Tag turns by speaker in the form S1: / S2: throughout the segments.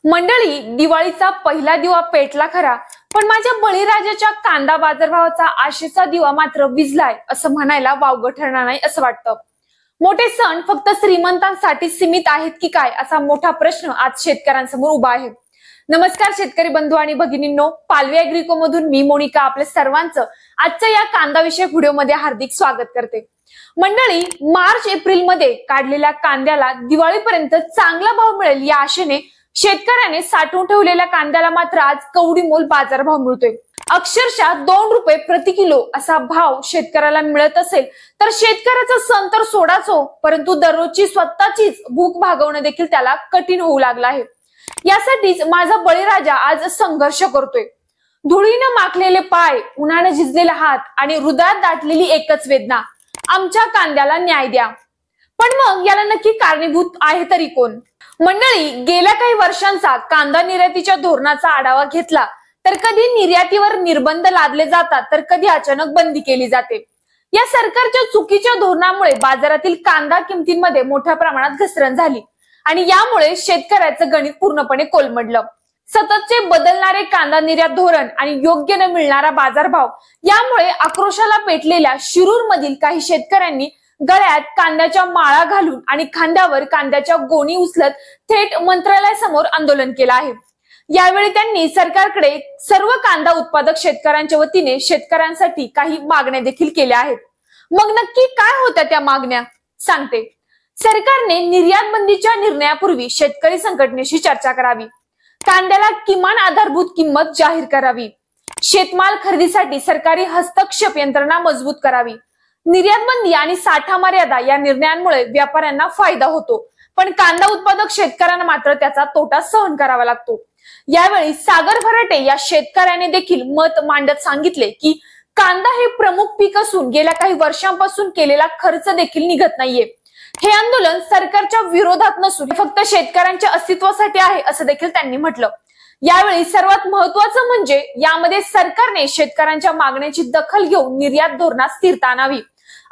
S1: मंडळी, दिवाळीचा पहिला दिवा पेटला खरा, पण माझ्या बळीराजाच्या कांदा बाजारभावाचा आशेचा दिवा मात्र विझलाय असं म्हणायला वावगं ठरणार नाही असं वाटतं. मोठे सण फक्त श्रीमंतांसाठी सीमित आहेत की काय, असा मोठा प्रश्न आज शेतकऱ्यांसमोर उभा आहे. नमस्कार शेतकरी बंधू आणि भगिनींनो, पालवी अॅग्रिको मधून मी मोनिका आपल्या सर्वांचं आजच्या या कांदा विषयक व्हिडिओमध्ये हार्दिक स्वागत करते. मंडळी, मार्च एप्रिल मध्ये काढलेल्या कांद्याला दिवाळीपर्यंत चांगला भाव मिळेल या आशेने शेतकऱ्याने साठवून ठेवलेल्या कांद्याला मात्र आज कवडीमोल बाजारभाव मिळतोय. अक्षरशः 2 रुपये प्रति किलो असा भाव शेतकऱ्याला मिळत असेल तर शेतकऱ्याचा सण तर सोडाच हो, परंतु दररोजची स्वतःचीच भूक भागवणं देखील त्याला कठीण होऊ लागलं आहे. यासाठीच माझा बळीराजा आज संघर्ष करतोय. धुळीनं माखलेले पाय, उन्हाने झिजलेले हात आणि हृदयात दाटलेली एकच वेदना, आमच्या कांद्याला न्याय द्या. पण मग याला नक्की कारणीभूत आहे तरी कोण? मंडळी, गेल्या काही वर्षांचा कांदा निर्यातीच्या धोरणाचा आढावा घेतला तर कधी निर्यातीवर निर्बंध लादले जातात तर कधी अचानक बंदी केली जाते. या सरकारच्या चुकीच्या धोरणामुळे बाजारातील कांदा किमतींमध्ये मोठ्या प्रमाणात घसरण झाली आणि यामुळे शेतकऱ्याचं गणित पूर्णपणे कोलमडलं. सततचे बदलणारे कांदा निर्यात धोरण आणि योग्य न मिळणारा बाजारभाव यामुळे आक्रोशाला पेटलेल्या शिरूर मधील काही शेतकऱ्यांनी गळ्यात कांद्याच्या माळा घालून आणि खांद्यावर कांद्याच्या गोणी उचलत थेट मंत्रालयासमोर आंदोलन केलं आहे. यावेळी त्यांनी सरकारकडे सर्व कांदा उत्पादक शेतकऱ्यांच्या वतीने शेतकऱ्यांसाठी काही मागण्या देखील केल्या आहेत. मग नक्की काय होत्या त्या मागण्या सांगते. सरकारने निर्यात बंदीच्या निर्णयापूर्वी शेतकरी संघटनेशी चर्चा करावी. कांद्याला किमान आधारभूत किंमत जाहीर करावी. शेतमाल खरेदीसाठी सरकारी हस्तक्षेप यंत्रणा मजबूत करावी. निर्यात बंदी आणि साठा मर्यादा या निर्णयांमुळे व्यापाऱ्यांना फायदा होतो, पण कांदा उत्पादक शेतकऱ्यांना मात्र त्याचा तोटा सहन करावा लागतो. यावेळी सागर फराटे या शेतकऱ्याने देखील मत मांडत सांगितले की कांदा हे प्रमुख पीक असून गेल्या काही वर्षांपासून केलेला खर्च देखील निघत नाहीये. हे आंदोलन सरकारच्या विरोधात नसून फक्त शेतकऱ्यांच्या अस्तित्वासाठी आहे असं देखील त्यांनी म्हटलं. यावेळी सर्वात महत्वाचं म्हणजे यामध्ये सरकारने शेतकऱ्यांच्या मागण्यांची दखल घेऊन निर्यात धोरणात स्थिरता आणावी,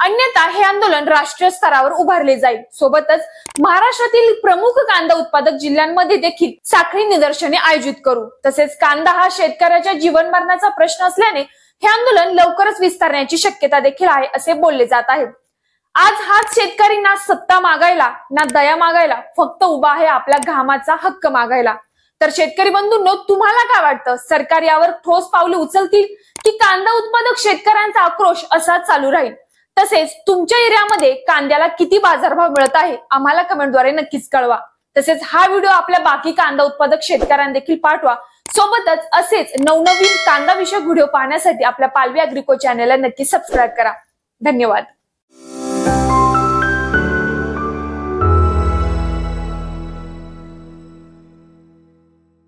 S1: अन्यथा हे आंदोलन राष्ट्रीय स्तरावर उभारले जाईल. सोबतच महाराष्ट्रातील प्रमुख कांदा उत्पादक जिल्ह्यांमध्ये देखील साखळी निदर्शने आयोजित करू. तसेच कांदा हा शेतकऱ्याच्या जीवन मरणाचा प्रश्न असल्याने हे आंदोलन लवकरच विस्तारण्याची शक्यता देखील आहे असे बोलले जात आहे. आज हाच शेतकरी ना सत्ता मागायला ना दया मागायला, फक्त उभा आहे आपल्या घामाचा हक्क मागायला. तर शेतकरी बंधूंनो, तुम्हाला काय वाटतं? सरकार यावर ठोस पावले उचलतील की कांदा उत्पादक शेतकऱ्यांचा आक्रोश असाच चालू राहील? तसेच तुमच्या एरियामध्ये कांद्याला किती बाजारभाव मिळत आहे आम्हाला कमेंटद्वारे नक्कीच कळवा. तसेच हा व्हिडिओ आपल्या बाकी कांदा उत्पादक शेतकऱ्यांना देखील पाठवा. सोबतच असेच नवनवीन कांदा विषयक व्हिडिओ पाहण्यासाठी आपल्या पालवी अॅग्रिको चॅनलला नक्की सबस्क्राईब करा. धन्यवाद.